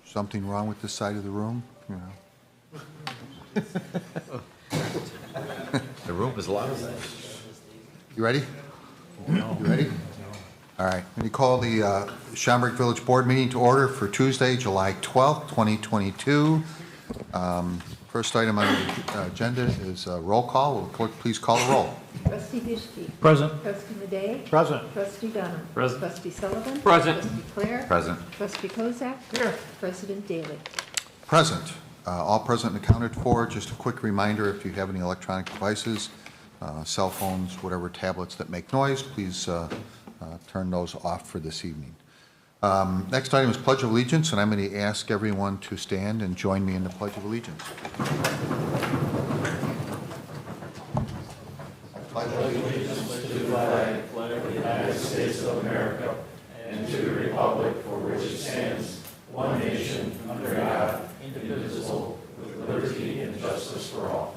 Something wrong with this side of the room? You know. The room is loud. You ready? You ready? All right. Let me call the Schaumburg Village Board meeting to order for Tuesday, July 12th, 2022. First item on the agenda is a roll call. Will the clerk please call the roll? Trustee Bishke. Present. Trustee Madej. Present. Trustee Dunham. Present. Trustee Sullivan. Present. Trustee Clare. Present. Trustee Kozak. Here. President Daly. Present. All present and accounted for. Just a quick reminder, if you have any electronic devices, cell phones, whatever tablets that make noise, please turn those off for this evening. Next item is Pledge of Allegiance, and I'm going to ask everyone to stand and join me in the Pledge of Allegiance. Pledge of allegiance to the flag of the United States of America and to the republic for which it stands, one nation, under God, indivisible, with liberty and justice for all.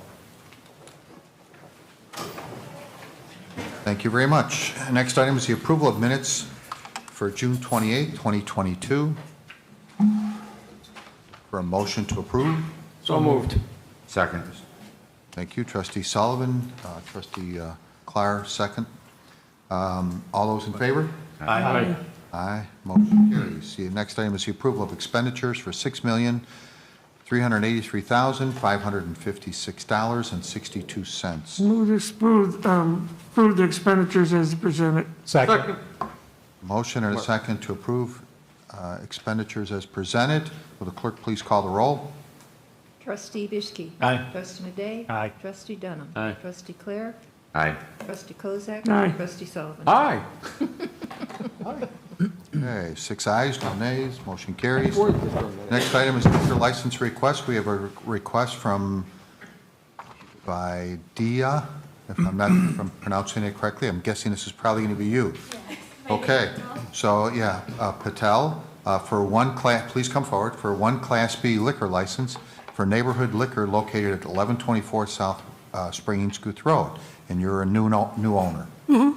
Thank you very much. Next item is the approval of minutes for June 28, 2022. For a motion to approve. So moved. Second. Thank you, Trustee Sullivan. Trustee Clark, second. All those in favor? Aye. Aye. Motion carries. The next item is the approval of expenditures for $6,383,556.62. Move to approve the expenditures as presented. Second. Motion and a second to approve expenditures as presented. Will the clerk please call the roll? Trustee Bishke. Aye. Trustee Madej. Aye. Trustee Dunham. Aye. Trustee Clare. Aye. Trustee Kozak. Aye. Trustee Sullivan. Aye. Okay, 6 ayes, no nays, motion carries. Next item is liquor license request. We have a request from Vidya, if I'm not if I'm pronouncing it correctly. I'm guessing this is probably going to be you. Okay, so yeah, Patel, for one class, please come forward, for one Class B liquor license for neighborhood liquor located at 1124 South Spring Guth Road, and you're a new owner. Mm-hmm.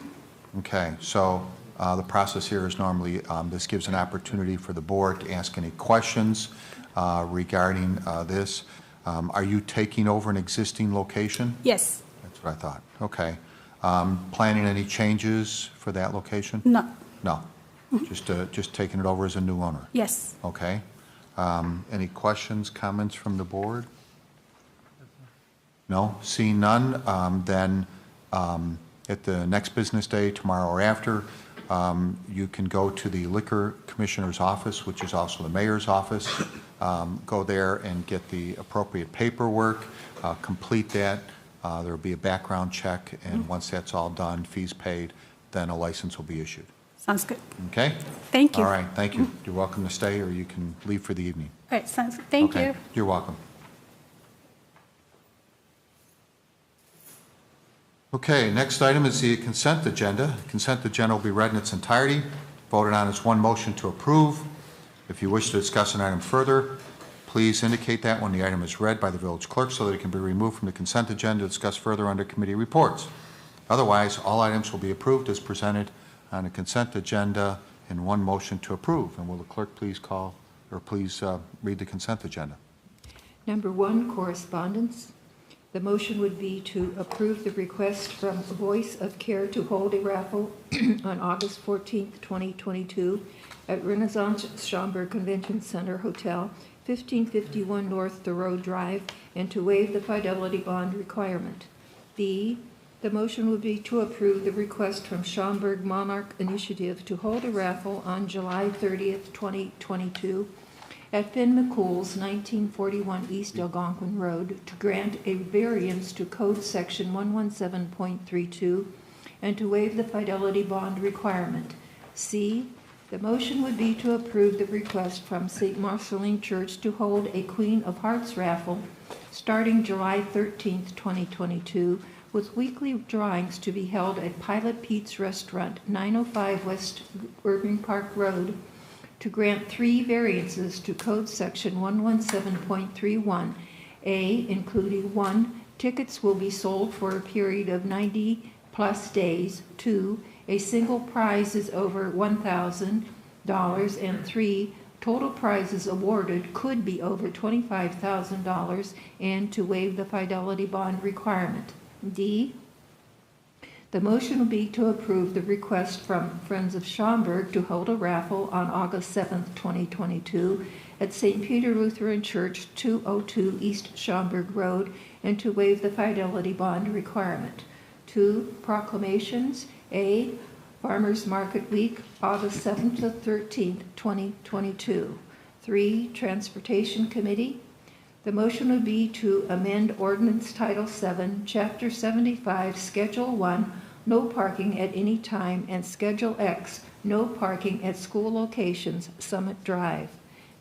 Okay, so the process here is normally this gives an opportunity for the board to ask any questions regarding this. Are you taking over an existing location? Yes. That's what I thought. Okay. Planning any changes for that location? No. No. Just taking it over as a new owner? Yes. Okay. Any questions, comments from the board? No? Seeing none, then at the next business day, tomorrow or after, you can go to the Liquor Commissioner's office, which is also the Mayor's office. Go there and get the appropriate paperwork, complete that. There will be a background check, and once that's all done, fees paid, then a license will be issued. Sounds good. Okay? Thank you. All right, thank you. You're welcome to stay, or you can leave for the evening. All right, sounds good. Thank Okay. you. You're welcome. Okay, next item is the consent agenda. Consent agenda will be read in its entirety, voted on as one motion to approve. If you wish to discuss an item further, please indicate that when the item is read by the village clerk so that it can be removed from the consent agenda to discuss further under committee reports. Otherwise, all items will be approved as presented on the consent agenda in one motion to approve. And will the clerk please call, or please read the consent agenda? Number 1, correspondence. The motion would be to approve the request from Voice of Care to hold a raffle on August 14th, 2022 at Renaissance Schaumburg Convention Center Hotel, 1551 North Thoreau Drive, and to waive the fidelity bond requirement. B, the motion would be to approve the request from Schaumburg Monarch Initiative to hold a raffle on July 30th, 2022 at Finn McCool's 1941 East Algonquin Road to grant a variance to Code Section 117.32 and to waive the fidelity bond requirement. C, the motion would be to approve the request from St. Marceline Church to hold a Queen of Hearts raffle starting July 13th, 2022, with weekly drawings to be held at Pilot Pete's Restaurant, 905 West Irving Park Road, to grant 3 variances to Code Section 117.31. A, including 1, tickets will be sold for a period of 90+ days. 2, a single prize is over $1,000. And 3, total prizes awarded could be over $25,000 and to waive the fidelity bond requirement. D, the motion will be to approve the request from Friends of Schaumburg to hold a raffle on August 7th, 2022 at St. Peter Lutheran Church, 202 East Schaumburg Road, and to waive the fidelity bond requirement. 2, proclamations. A, Farmers Market Week, August 7th to 13th, 2022. 3, Transportation Committee. The motion would be to amend Ordinance Title 7, Chapter 75, Schedule 1, no parking at any time, and Schedule X, no parking at school locations, Summit Drive.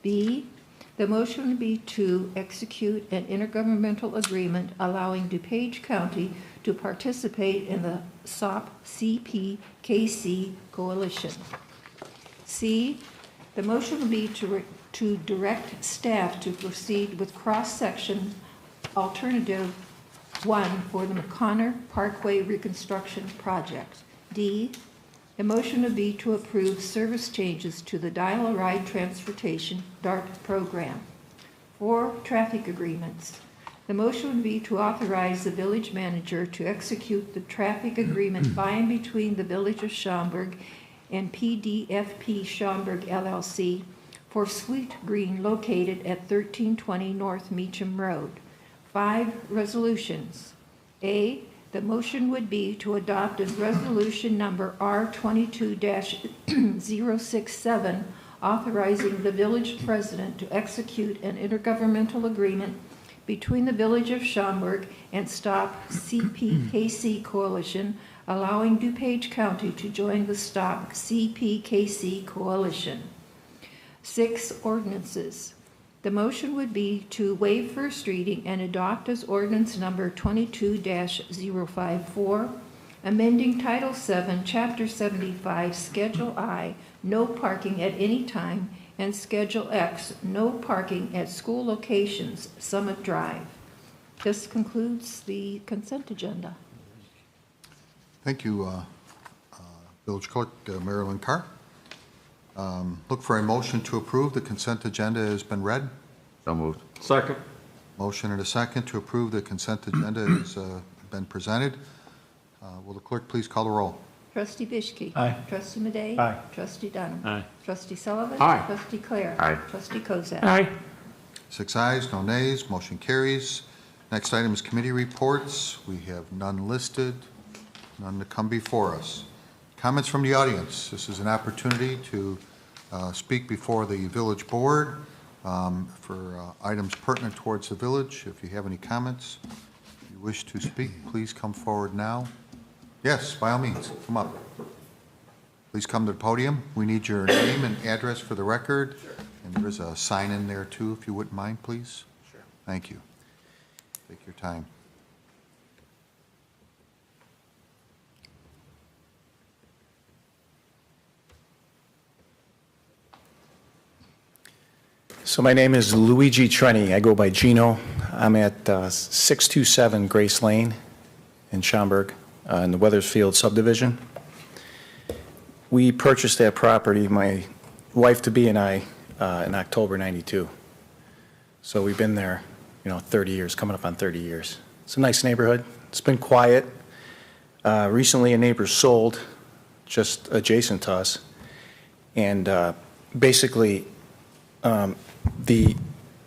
B, the motion would be to execute an intergovernmental agreement allowing DuPage County to participate in the SOP CPKC coalition. C, the motion would be to direct staff to proceed with cross-section alternative 1 for the McConnor Parkway reconstruction project. D, the motion would be to approve service changes to the Dial-A-Ride Transportation DART program. 4, traffic agreements. The motion would be to authorize the village manager to execute the traffic agreement by and between the Village of Schaumburg and PDFP Schaumburg LLC for Sweet Green located at 1320 North Meacham Road. 5, resolutions. A, the motion would be to adopt as resolution number R22-067, authorizing the village president to execute an intergovernmental agreement between the Village of Schaumburg and Stop CPKC Coalition, allowing DuPage County to join the Stop CPKC Coalition. 6, ordinances. The motion would be to waive first reading and adopt as ordinance number 22-054, amending Title 7, Chapter 75, Schedule I, no parking at any time, and Schedule X, no parking at school locations, Summit Drive. This concludes the consent agenda. Thank you, Village Clerk Marilyn Carr. Look for a motion to approve. The consent agenda has been read. So moved. Second. Motion and a second to approve the consent agenda has been presented. Will the clerk please call the roll? Trustee Bishke. Aye. Trustee Madej. Aye. Trustee Dunham. Aye. Trustee Sullivan. Aye. Trustee Clare. Aye. Trustee Kozak. Aye. 6 ayes, no nays, motion carries. Next item is committee reports. We have none listed, none to come before us. Comments from the audience. This is an opportunity to speak before the village board for items pertinent towards the village. If you have any comments, if you wish to speak, please come forward now. Yes, by all means, come up. Please come to the podium. We need your name and address for the record. And there is a sign in there too, if you wouldn't mind, please. Sure. Thank you. Take your time. So my name is Luigi Trenny. I go by Gino. I'm at 627 Grace Lane in Schaumburg in the Weathersfield subdivision. We purchased that property, my wife-to-be and I, in October '92. So we've been there, 30 years, coming up on 30 years. It's a nice neighborhood. It's been quiet. Recently, a neighbor sold just adjacent to us. And basically, the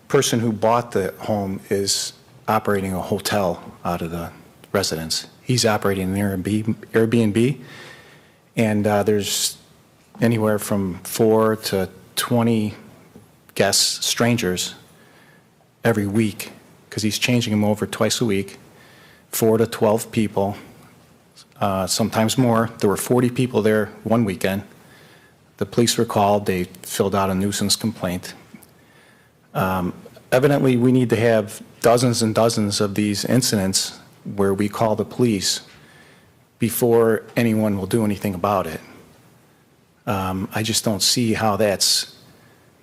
person who bought the home is operating a hotel out of the residence. He's operating an Airbnb, and there's anywhere from 4 to 20 guests, strangers, every week, because he's changing them over twice a week, 4 to 12 people, sometimes more. There were 40 people there one weekend. The police were called. They filled out a nuisance complaint. Evidently, we need to have dozens and dozens of these incidents where we call the police before anyone will do anything about it. I just don't see how that's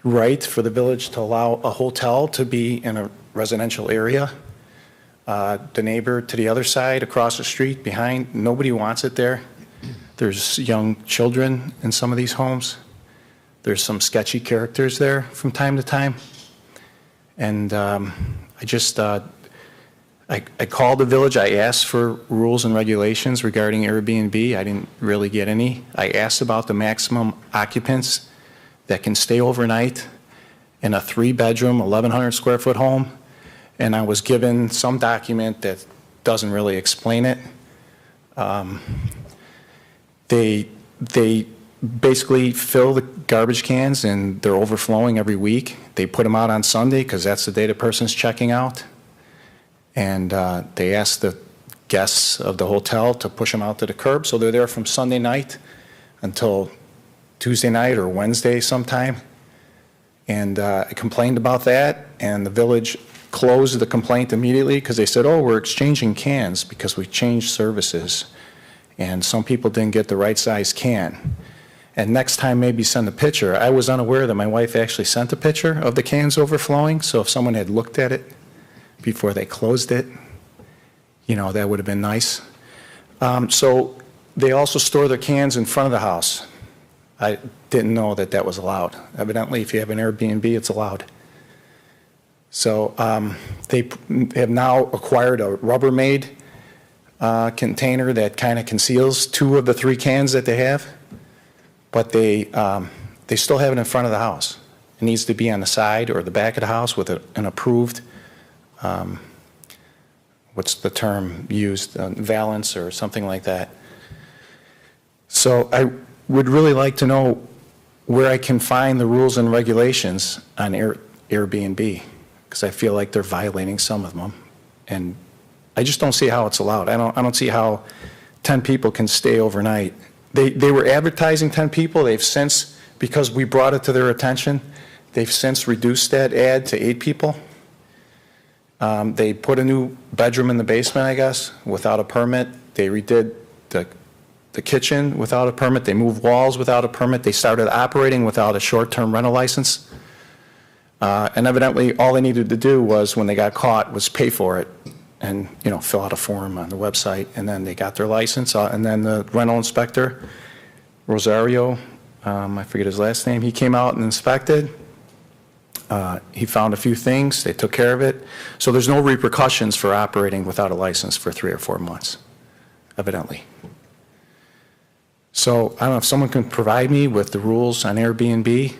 right for the village to allow a hotel to be in a residential area. The neighbor to the other side, across the street, behind, nobody wants it there. There's young children in some of these homes. There's some sketchy characters there from time to time. And I called the village. I asked for rules and regulations regarding Airbnb. I didn't really get any. I asked about the maximum occupants that can stay overnight in a 3-bedroom, 1,100 square foot home. And I was given some document that doesn't really explain it. They basically fill the garbage cans and they're overflowing every week. They put them out on Sunday because that's the day the person's checking out. And they ask the guests of the hotel to push them out to the curb. So they're there from Sunday night until Tuesday night or Wednesday sometime. And I complained about that, and the village closed the complaint immediately because they said, oh, we're exchanging cans because we changed services. And some people didn't get the right size can. And next time, maybe send a picture. I was unaware that my wife actually sent a picture of the cans overflowing, so if someone had looked at it before they closed it, you know, that would have been nice. So they also store their cans in front of the house. I didn't know that that was allowed. Evidently, if you have an Airbnb, it's allowed. So they have now acquired a Rubbermaid container that kind of conceals 2 of the 3 cans that they have, but they still have it in front of the house. It needs to be on the side or the back of the house with an approved, what's the term used, valance or something like that. So I would really like to know where I can find the rules and regulations on Airbnb, because I feel like they're violating some of them. And I just don't see how it's allowed. I don't see how 10 people can stay overnight. They were advertising 10 people. They've since, because we brought it to their attention, they've since reduced that ad to 8 people. They put a new bedroom in the basement, I guess, without a permit. They redid the kitchen without a permit. They moved walls without a permit. They started operating without a short-term rental license. And evidently, all they needed to do was, when they got caught, was pay for it and, you know, fill out a form on the website. And then they got their license. And then the rental inspector, Rosario, I forget his last name, he came out and inspected. He found a few things. They took care of it. So there's no repercussions for operating without a license for 3 or 4 months, evidently. So I don't know if someone can provide me with the rules on Airbnb.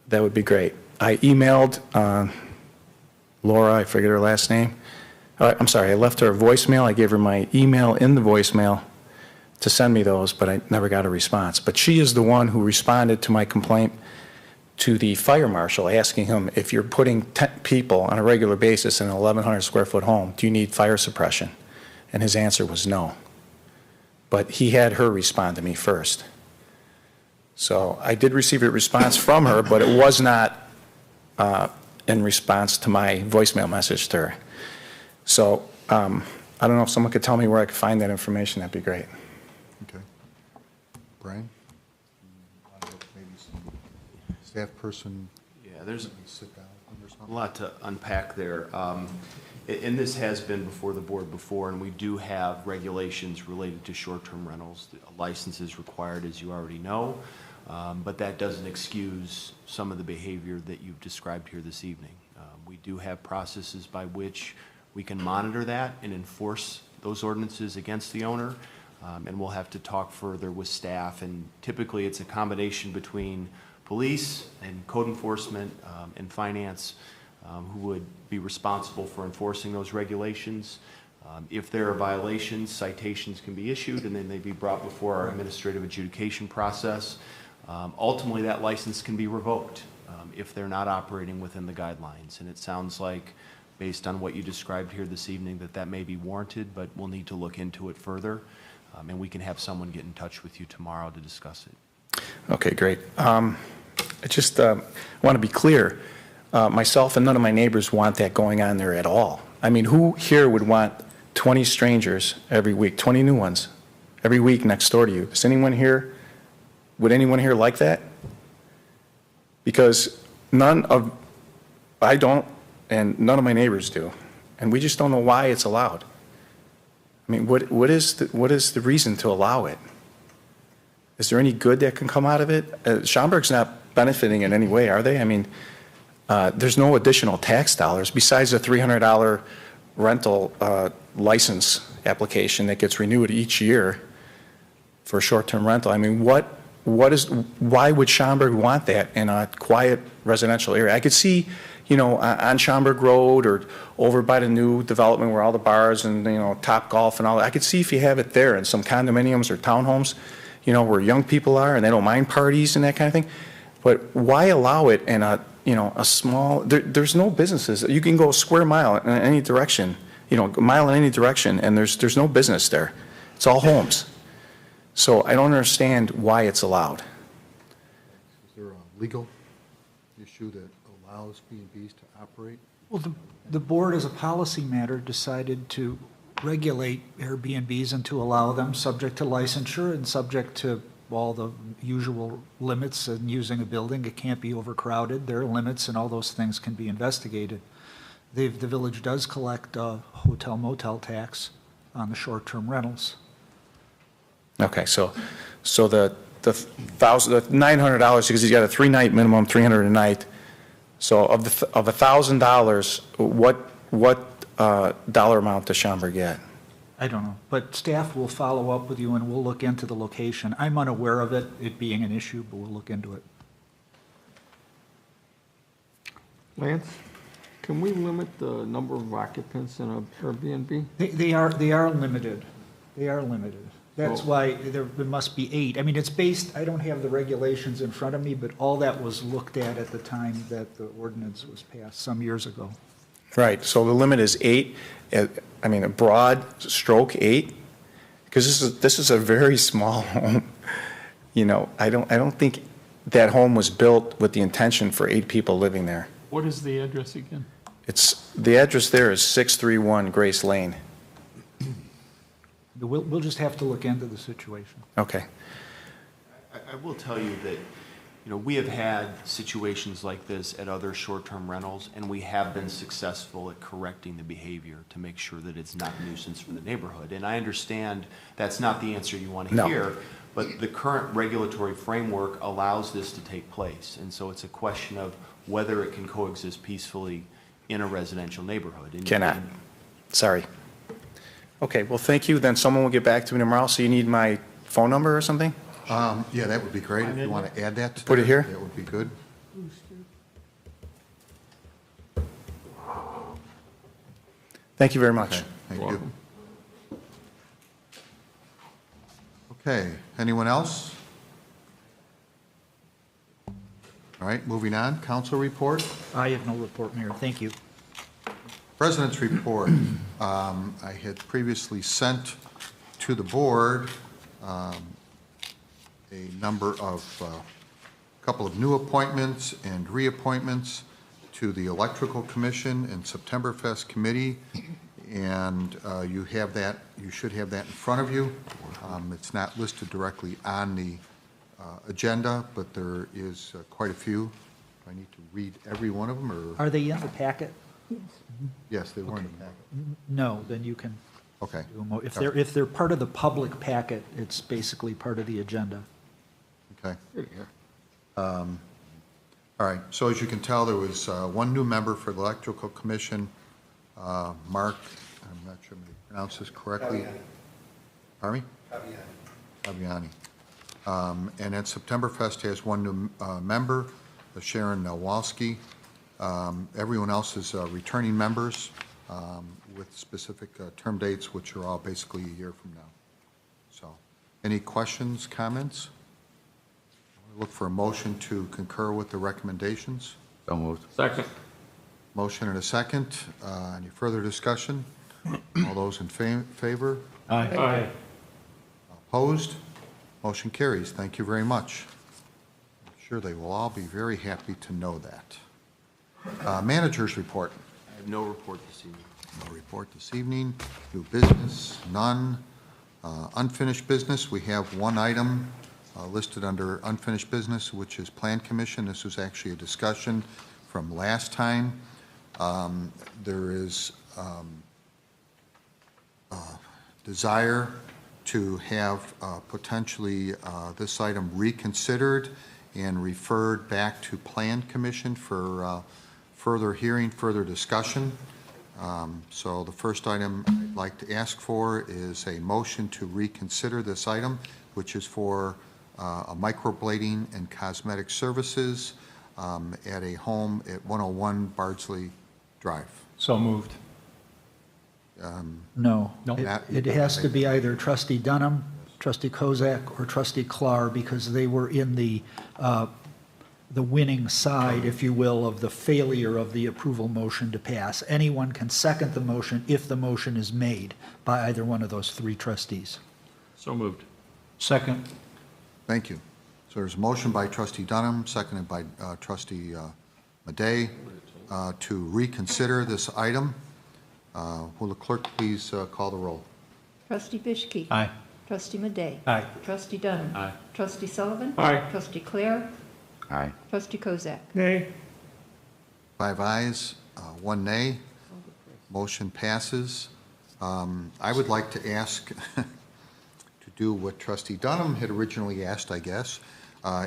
That would be great. I emailed Laura, I forget her last name. I'm sorry, I left her a voicemail. I gave her my email in the voicemail to send me those, but I never got a response. But she is the one who responded to my complaint to the fire marshal, asking him, if you're putting 10 people on a regular basis in an 1,100 square foot home, do you need fire suppression? And his answer was no. But he had her respond to me first. So I did receive a response from her, but it was not in response to my voicemail message to her. So I don't know if someone could tell me where I could find that information. That'd be great. Okay. Brian? Maybe some staff person? Yeah, there's Sit down or a something? lot to unpack there. And this has been before the board before, and we do have regulations related to short-term rentals. A license is required, as you already know, but that doesn't excuse some of the behavior that you've described here this evening. We do have processes by which we can monitor that and enforce those ordinances against the owner, and we'll have to talk further with staff, and typically it's a combination between police and code enforcement and finance, who would be responsible for enforcing those regulations. If there are violations, citations can be issued, and then they'd be brought before our administrative adjudication process. Ultimately, that license can be revoked if they're not operating within the guidelines. And it sounds like, based on what you described here this evening, that that may be warranted, but we'll need to look into it further. And we can have someone get in touch with you tomorrow to discuss it. Okay, great. I just want to be clear. Myself and none of my neighbors want that going on there at all. I mean, who here would want 20 strangers every week, 20 new ones every week next door to you? Is anyone here, would anyone here like that? Because I don't, and none of my neighbors do. And we just don't know why it's allowed. I mean, what is the reason to allow it? Is there any good that can come out of it? Schaumburg's not benefiting in any way, are they? I mean, there's no additional tax dollars besides the $300 rental license application that gets renewed each year for a short-term rental. I mean, why would Schaumburg want that in a quiet residential area? I could see, you know, on Schaumburg Road or over by the new development where all the bars and, you know, Top Golf and all that. I could see if you have it there in some condominiums or townhomes, you know, where young people are and they don't mind parties and that kind of thing. But why allow it in a, you know, a small, there's no businesses. You can go a square mile in any direction, you know, a mile in any direction, and there's no business there. It's all homes. So I don't understand why it's allowed. Is there a legal issue that allows B&Bs to operate? Well, the board, as a policy matter, decided to regulate Airbnbs and to allow them subject to licensure and subject to all the usual limits in using a building. It can't be overcrowded. There are limits, and all those things can be investigated. The village does collect a hotel motel tax on the short-term rentals. Okay, so the $900, because he's got a 3-night minimum, $300 a night. So of $1,000, what dollar amount does Schaumburg get? I don't know, but staff will follow up with you and we'll look into the location. I'm unaware of it being an issue, but we'll look into it. Lance, can we limit the number of occupants in an Airbnb? They are limited. They are limited. That's why there must be 8. I mean, it's based, I don't have the regulations in front of me, but all that was looked at the time that the ordinance was passed some years ago. Right, so the limit is 8, I mean, a broad stroke 8? Because this is a very small home. You know, I don't think that home was built with the intention for 8 people living there. What is the address again? The address there is 631 Grace Lane. We'll just have to look into the situation. Okay. I will tell you that, you know, we have had situations like this at other short-term rentals, and we have been successful at correcting the behavior to make sure that it's not a nuisance for the neighborhood. And I understand that's not the answer you want to No. hear, but the current regulatory framework allows this to take place. And so it's a question of whether it can coexist peacefully in a residential neighborhood. And Cannot. Sorry. Okay, well, thank you. Then someone will get back to me tomorrow. So you need my phone number or something? Yeah, that would be great. If you want to add that to Put it there, here? that would be good. Thank you very much. Okay, thank you. Okay, anyone else? All right, moving on, council report. I have no report, Mayor. Thank you. President's report. I had previously sent to the board a number of, couple of new appointments and reappointments to the Electrical Commission and Septemberfest Committee, and you have that, you should have that in front of you. It's not listed directly on the agenda, but there is quite a few. Do I need to read every one of them, or? Are they in the packet? Yes, they were in the packet. No, then you can Okay. do them. If they're part of the public packet, it's basically part of the agenda. Okay. All right, so as you can tell, there was one new member for the Electrical Commission, Mark, I'm not sure I'm going to pronounce this correctly. Pardon me? Fabiani. And then Septemberfest has one new member, Sharon Nowalski. Everyone else is returning members with specific term dates, which are all basically a year from now. So, any questions, comments? Look for a motion to concur with the recommendations. So moved. Second. Motion and a second. Any further discussion? All those in favor? Aye. Opposed? Motion carries. Thank you very much. I'm sure they will all be very happy to know that. Manager's report. I have no report this evening. No report this evening. New business, none. Unfinished business, we have one item listed under unfinished business, which is Plan Commission. This was actually a discussion from last time. There is desire to have potentially this item reconsidered and referred back to Plan Commission for further hearing, further discussion. So the first item I'd like to ask for is a motion to reconsider this item, which is for a microblading and cosmetic services at a home at 101 Bardsley Drive. So moved. No. No. It has to be either trustee Dunham, trustee Kozak, or trustee Clark, because they were in the winning side, if you will, of the failure of the approval motion to pass. Anyone can second the motion if the motion is made by either one of those three trustees. So moved. Second. Thank you. So there's a motion by trustee Dunham, seconded by trustee Madey, to reconsider this item. Will the clerk please call the roll? Trustee Bischke. Aye. Trustee Madey. Aye. Trustee Dunham. Aye. Trustee Sullivan. Aye. Trustee Clare. Aye. Trustee Kozak. Nay. 5 ayes, 1 nay. Motion passes. I would like to ask to do what trustee Dunham had originally asked, I guess,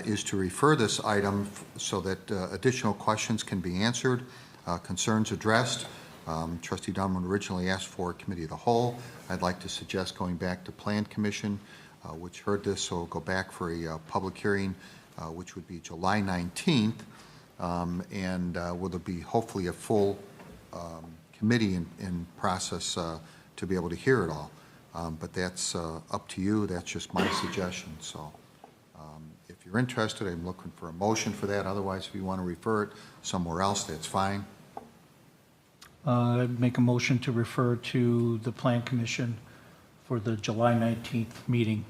is to refer this item so that additional questions can be answered, concerns addressed. Trustee Dunham originally asked for a committee of the whole. I'd like to suggest going back to Plan Commission, which heard this, so we'll go back for a public hearing, which would be July 19th, and will there be hopefully a full committee in process to be able to hear it all. But that's up to you. That's just my suggestion. So if you're interested, I'm looking for a motion for that. Otherwise, if you want to refer it somewhere else, that's fine. I'd make a motion to refer to the Plan Commission for the July 19th meeting.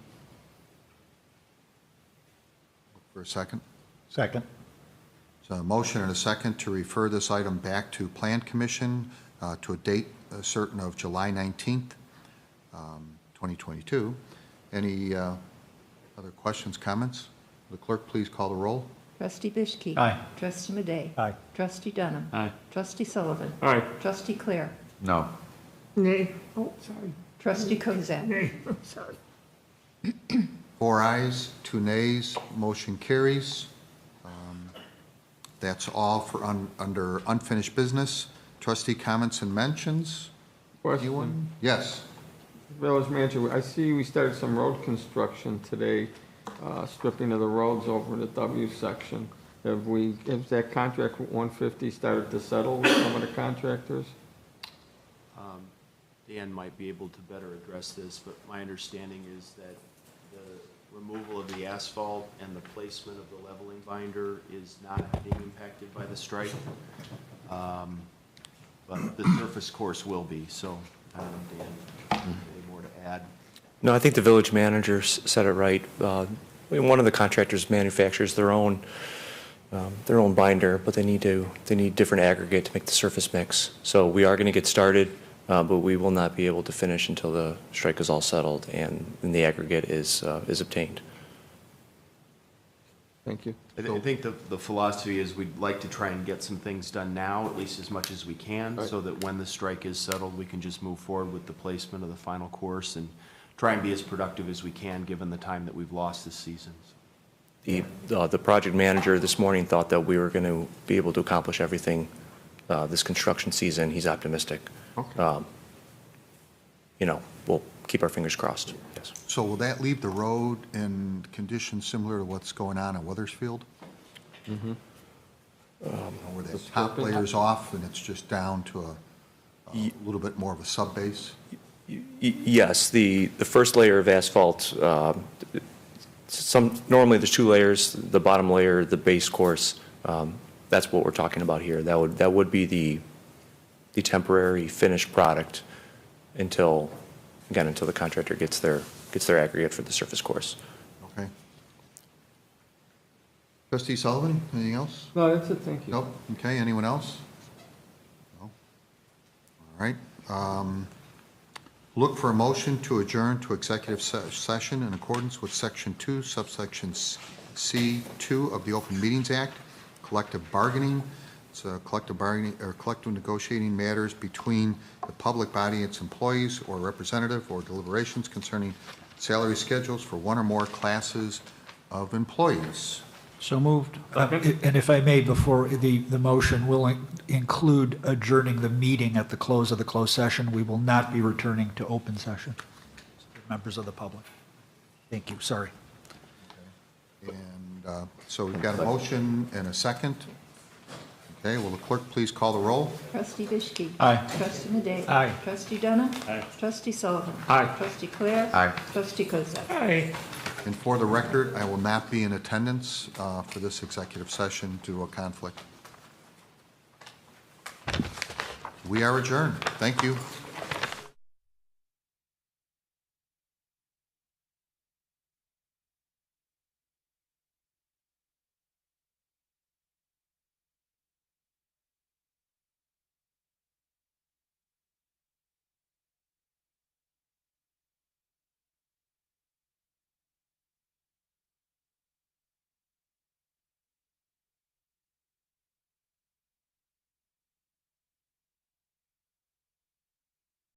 For a second. Second. So a motion and a second to refer this item back to Plan Commission to a date certain of July 19th, 2022. Any other questions, comments? Will the clerk please call the roll? Trustee Bischke. Aye. Trustee Madey. Aye. Trustee Dunham. Aye. Trustee Sullivan. Aye. Trustee Clare. No. Nay. Oh, sorry. Trustee Kozak. Nay. Sorry. 4 ayes, 2 nays, motion carries. That's all for under unfinished business. Trustee comments and mentions? Question. Yes. Village manager, I see we started some road construction today, stripping of the roads over in the W section. Has that contract with 150 started to settle with some of the contractors? Dan might be able to better address this, but my understanding is that the removal of the asphalt and the placement of the leveling binder is not being impacted by the strike. But the surface course will be, so I don't know, Dan, any more to add? No, I think the village manager said it right. One of the contractors manufactures their own binder, but they need different aggregate to make the surface mix. So we are going to get started, but we will not be able to finish until the strike is all settled and the aggregate is obtained. Thank you. I think the philosophy is we'd like to try and get some things done now, at least as much as we can, so that when the strike is settled, we can just move forward with the placement of the final course and try and be as productive as we can, given the time that we've lost this season. The project manager this morning thought that we were going to be able to accomplish everything this construction season. He's optimistic. Okay. We'll keep our fingers crossed. Yes. So will that leave the road in conditions similar to what's going on in Weathersfield? Mm-hmm. Where the top layer's off and it's just down to a little bit more of a sub-base? Yes, the first layer of asphalt, normally there's 2 layers, the bottom layer, the base course, that's what we're talking about here. That would be the temporary finished product until the contractor gets their aggregate for the surface course. Okay. Trustee Sullivan, anything else? No, that's it, thank you. Nope. Okay, anyone else? No? All right. Look for a motion to adjourn to executive session in accordance with Section 2, subsection C2 of the Open Meetings Act, collective bargaining. It's collective bargaining or collective negotiating matters between the public body, its employees, or representative, or deliberations concerning salary schedules for one or more classes of employees. So moved. And if I may, before the motion will include adjourning the meeting at the close of the closed session. We will not be returning to open session. Members of the public. Thank you, sorry. And so we've got a motion and a second. Okay, will the clerk please call the roll? Trustee Vishki. Aye. Trustee Madej. Aye. Trustee Donna. Aye. Trustee Sullivan. Aye. Trustee Clare. Aye. Trustee Kozak. Aye. And for the record, I will not be in attendance for this executive session due to a conflict. We are adjourned. Thank you.